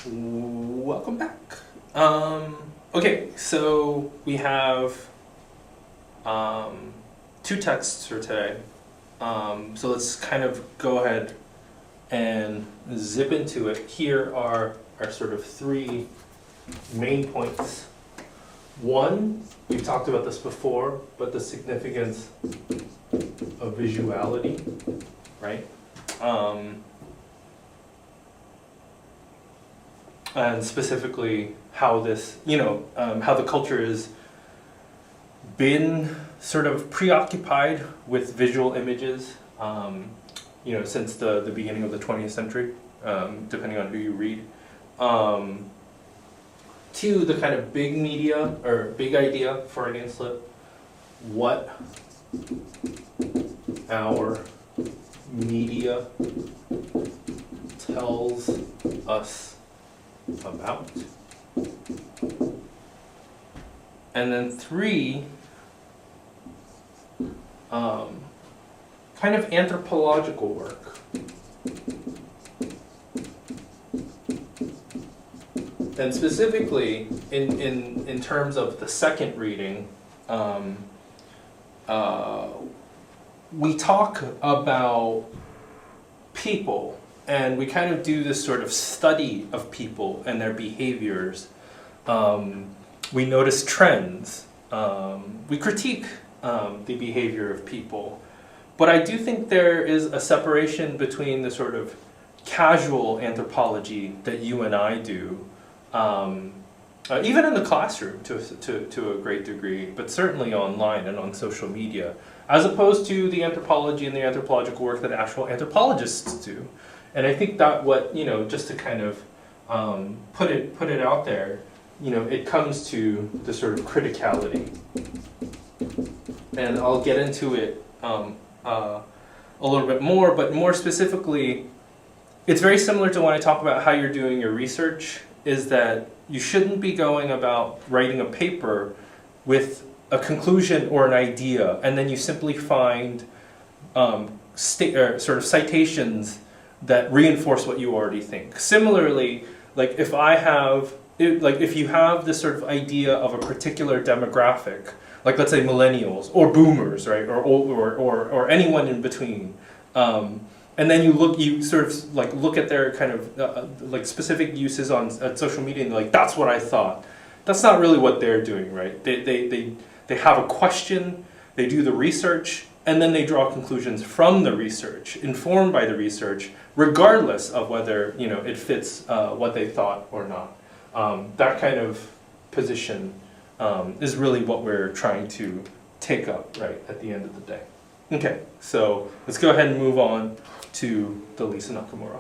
Welcome back. Okay, so we have two texts for today. So let's kind of go ahead and zip into it. Here are our sort of three main points. One, we've talked about this before, but the significance of visuality, right? And specifically how this, how the culture has been sort of preoccupied with visual images, since the beginning of the 20th century, depending on who you read. Two, the kind of big media, or big idea, Freudian slip, what our media tells us about. And then three, kind of anthropological work. And specifically, in terms of the second reading, we talk about people, and we kind of do this sort of study of people and their behaviors. We notice trends. We critique the behavior of people. But I do think there is a separation between the sort of casual anthropology that you and I do, even in the classroom to a great degree, but certainly online and on social media, as opposed to the anthropology and the anthropological work that actual anthropologists do. And I think that just to kind of put it out there, it comes to the sort of criticality. And I'll get into it a little bit more, but more specifically, it's very similar to when I talk about how you're doing your research, is that you shouldn't be going about writing a paper with a conclusion or an idea, and then you simply find sort of citations that reinforce what you already think. Similarly, like if you have this sort of idea of a particular demographic, like let's say millennials or boomers, right, or anyone in between, and then you sort of like look at their kind of like specific uses on social media, and you're like, that's what I thought. That's not really what they're doing, right? They have a question, they do the research, and then they draw conclusions from the research, informed by the research, regardless of whether it fits what they thought or not. That kind of position is really what we're trying to take up, right, at the end of the day. Okay, so let's go ahead and move on to the Lisa Nakamura.